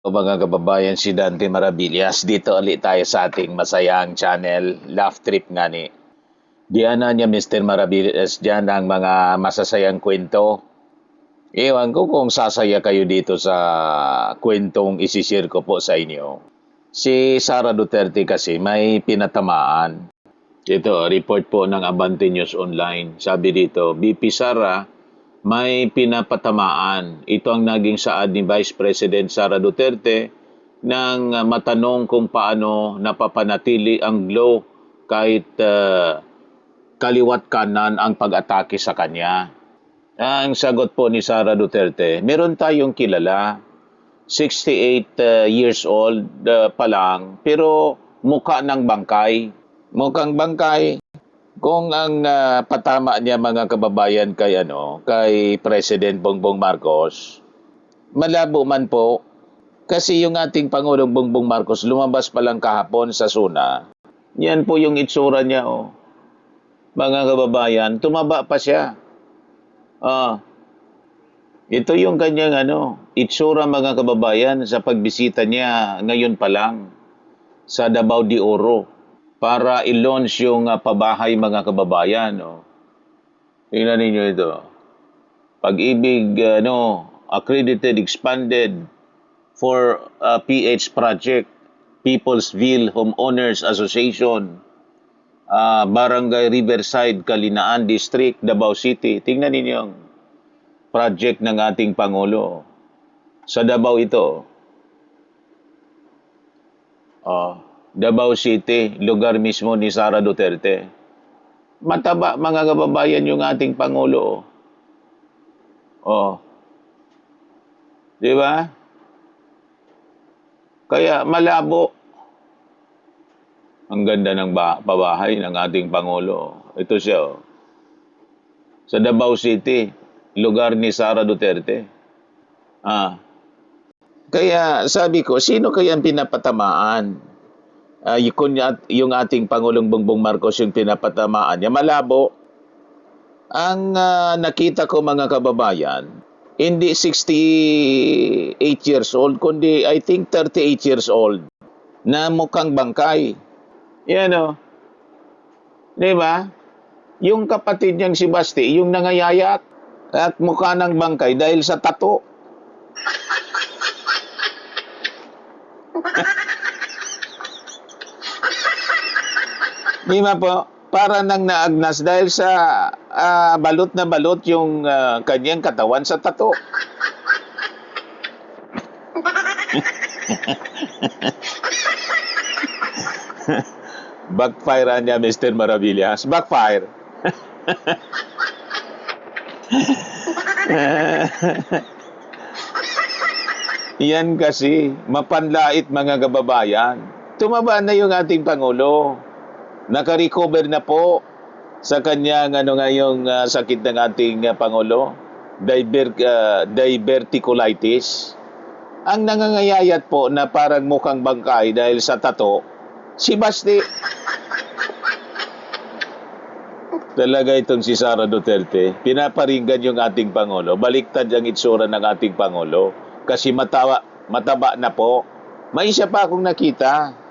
O mga kababayan, si Dante Maravillas, dito ulit tayo sa ating masayang channel, Laugh Trip nga ni. Diyan na niya Mr. Maravillas dyan ang mga masasayang kwento. Ewan ko kung sasaya kayo dito sa kwentong isishare ko po sa inyo. Si Sara Duterte kasi may pinatamaan. Ito, report po ng Abante News Online. Sabi dito, BP Sara may pinapatamaan. Ito ang naging saad ni Vice President Sara Duterte nang matanong kung paano napapanatili ang glow kahit kaliwat kanan ang pag-atake sa kanya. Ang sagot po ni Sara Duterte, meron tayong kilala, 68 years old pa lang, pero mukha ng bangkay. Mukhang bangkay. Kung ang patama niya mga kababayan kay President Bongbong Marcos, malabo man po kasi yung ating Pangulong Bongbong Marcos lumabas pa lang kahapon sa SUNA. Yan po yung itsura niya Mga kababayan, tumaba pa siya. Ito yung kanyang itsura mga kababayan sa pagbisita niya ngayon pa lang sa Davao de Oro para i-launch yung pabahay mga kababayan. Tingnan ninyo ito. Pag-ibig, accredited, expanded for PH project, Peoplesville Homeowners Association, Barangay Riverside, Kalinaan District, Davao City. Tingnan ninyo yung project ng ating Pangulo. Sa Davao ito. Davao City, lugar mismo ni Sara Duterte. Mataba mga kababayan yung ating Pangulo. Di ba? Kaya malabo. Ang ganda ng pabahay ng ating Pangulo. Ito siya. Sa Davao City, lugar ni Sara Duterte. Kaya sabi ko, sino kaya ang pinapatamaan? Yung ating Pangulong Bongbong Marcos yung pinapatamaan niya, malabo. Ang nakita ko mga kababayan, hindi 68 years old, kundi I think 38 years old na mukhang bangkay. Yan Di ba? Yung kapatid niyang si Basti, yung nangayayat at mukha ng bangkay dahil sa tato. Di ba po? Para nang naagnas dahil sa balot na balot yung kanyang katawan sa tato. Backfire niya, Mr. Maravillas. Backfire. Yan kasi, mapanlait mga kababayan. Tumaba na yung ating Pangulo. Naka-recover na po sa kanyang ngayong sakit ng ating Pangulo, diverticulitis. Ang nangangayayat po na parang mukhang bangkay dahil sa tato, si Basti. Talaga itong si Sara Duterte, pinaparinggan yung ating Pangulo, baliktad ang itsura ng ating Pangulo, kasi mataba na po. May isa pa akong nakita.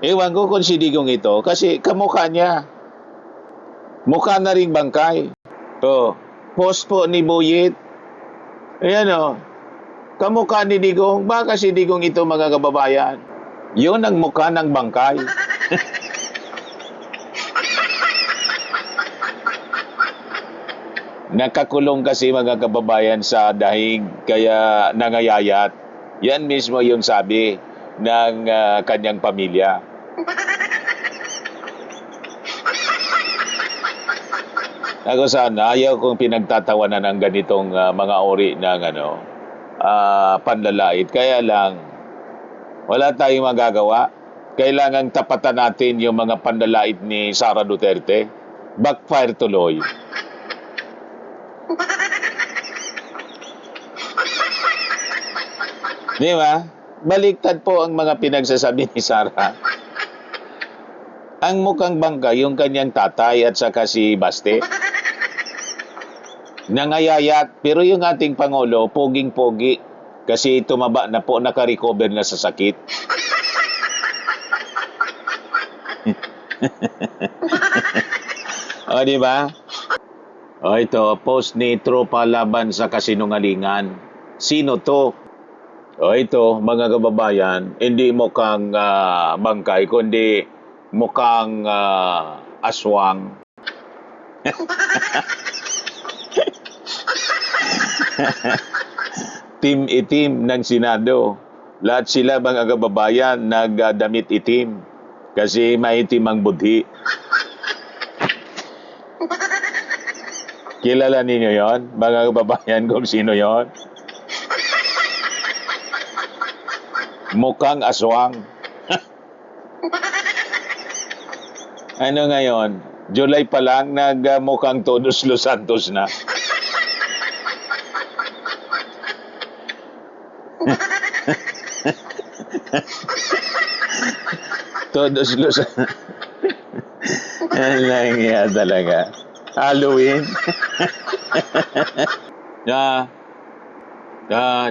Ewan ko kung si Digong ito, kasi kamukha niya. Mukha na ring bangkay. Post po ni Buyit. Ayan kamukha ni Digong. Baka si Digong ito mga kababayan. Yun ang mukha ng bangkay. Nakakulong kasi mga kababayan sa dahig, kaya nangayayat. Yan mismo yung sabi ng kanyang pamilya. Ako sana, ayaw kong pinagtatawanan ng ganitong mga uri ng panlalait. Kaya lang, wala tayong magagawa. Kailangang tapatan natin yung mga panlalait ni Sara Duterte. Backfire tuloy. Di ba? Baliktad po ang mga pinagsasabi ni Sara. Ang mukhang bangka, yung kanyang tatay at saka si Basti. Nangayayat, pero yung ating Pangulo, poging-pogi. Kasi tumaba na po, naka-recover na sa sakit. O, di ba? O, ito, post ni Tropa laban sa kasinungalingan. Sino to? O, ito, mga kababayan, hindi mukhang bangkay, kundi mukhang aswang. Team itim ng Senado. Lahat sila, mga kababayan, nagdamit itim. Kasi maitim ang budhi. Kilala ninyo yon, mga kababayan, kung sino yon? Mukhang aswang. Ano ngayon? July pa lang, mukhang Todos Los Santos na. Todos Los Ang iya talaga. Halloween.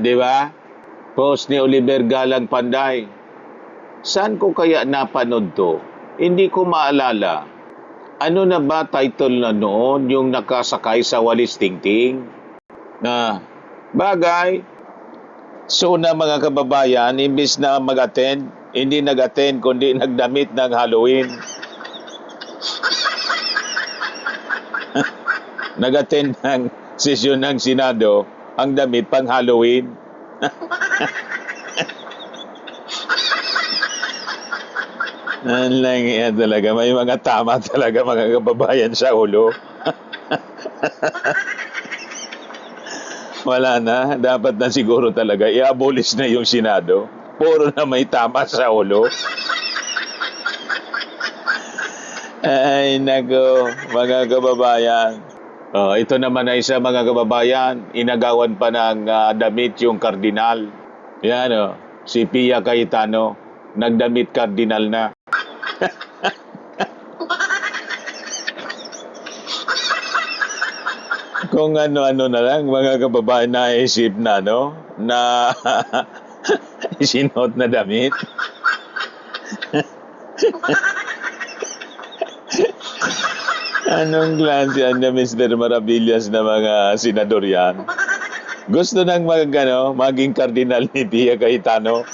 Di ba? Post ni Oliver Galang Panday. Saan ko kaya napanood to? Hindi ko maalala. Ano na ba title na noon yung nakasakay sa walis tingting? Bagay. So na mga kababayan, imbis na mag-attend, hindi nag-attend kundi nagdamit ng Halloween. Nag-attend ng sesyon ng Senado, ang damit pang Halloween. Ang lang yan talaga. May mga tama talaga mga kababayan sa ulo. Wala na. Dapat na siguro talaga i-abolish na yung Senado. Puro na may tama sa ulo. Ay, nako, mga kababayan. Ito naman ay isa, mga kababayan. Inagawan pa ng damit yung kardinal. Yan, si Pia Cayetano. Nagdamit kardinal na. Kung ano-ano na lang, mga kababayan, naisip na, na sinuot na damit. Anong klase na Mr. Maravillas na mga senador yan? Gusto nang maging kardinal ni Pia Cayetano.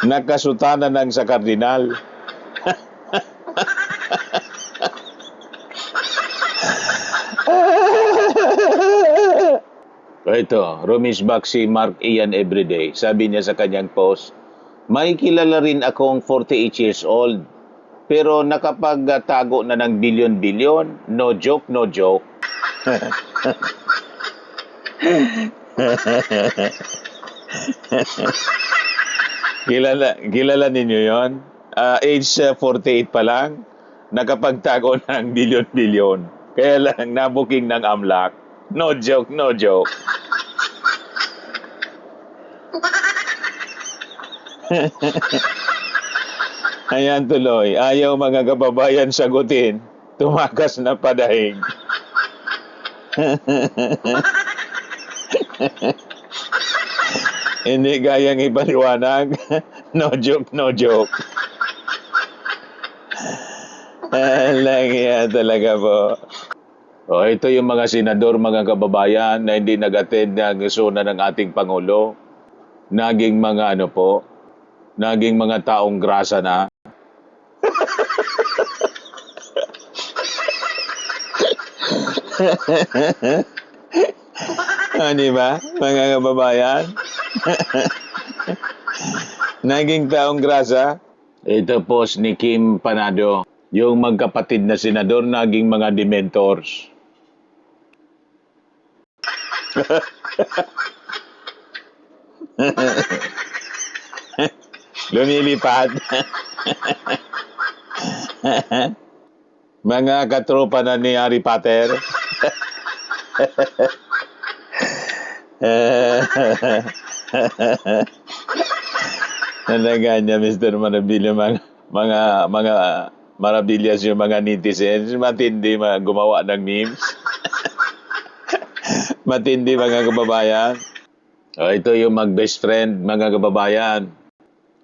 Nakasutana ng sa kardinal. Ito, rumisbak si Mark Ian everyday. Sabi niya sa kanyang post, may kilala rin akong 48 years old, pero nakapagtago na ng bilyon-bilyon. No joke, no joke. Kilala ninyo yon? Age 48 pa lang, nakapagtago na ng bilyon-bilyon. Kaya lang, nabuking ng AMLAC. No joke, no joke. Ayan tuloy. Ayaw mga kababayan sagutin. Tumakas na padahig. Hindi gayang ipaliwanag. No joke, no joke. Lang talaga po. Ito yung mga senador, mga kababayan, na hindi nag-attend ng suna ng ating Pangulo. Naging mga naging mga taong grasa na. Di ba, mga kababayan? Naging taong grasa. Ito post ni Kim Panado. Yung magkapatid na senador, naging mga dementors. Lumilipad. Mga katropa na ni Harry Potter. Talaga niya, Mr. Marabilla, mga marabilyas yung mga netizens. Matindi gumawa ng memes. Matindi mga kababayan. Ito yung mag-best friend mga kababayan.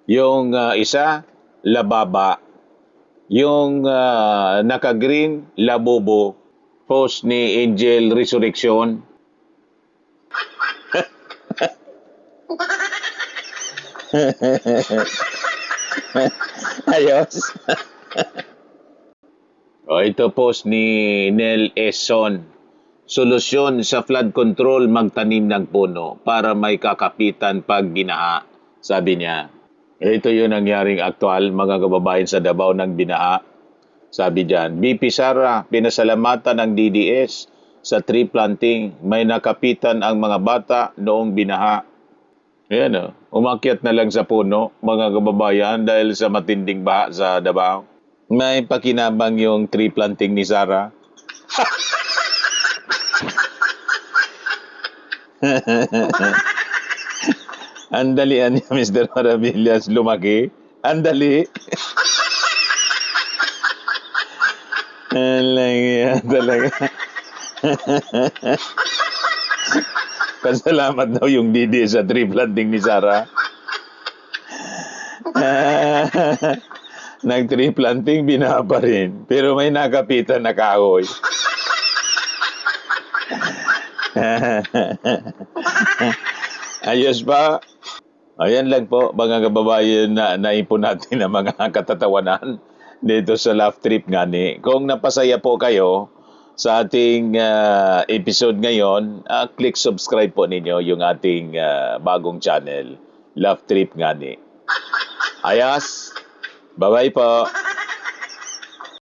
Yung isa, lababa. Yung naka-green, labobo. Post ni Angel Resurrection. Ayos. Ito post ni Nel Eson. Solusyon sa flood control, magtanim ng puno para may kakapitan pag ginaha. Sabi niya. Ito yung nangyaring aktual mga kababayan sa Davao ng binaha. Sabi diyan, BP Sara, pinasalamatan ng DDS sa tree planting. May nakapitan ang mga bata noong binaha. Ayan o, umakyat na lang sa puno mga kababayan dahil sa matinding baha sa Davao. May pakinabang yung tree planting ni Sara. Andalian niya, Mr. Maravillas, lumaki. Andali. Alang talaga. Pasalamat daw yung Didi sa tree planting ni Sara. Nag-tree planting, binaha pa rin. Pero may nakapitan na kahoy. Ayos ba? Ayan lang po, mga kababayan na naipon natin ang mga katatawanan dito sa Laugh Trip ngani. Kung napasaya po kayo sa ating episode ngayon, click subscribe po ninyo yung ating bagong channel, Laugh Trip ngani. Ayos! Bye-bye po!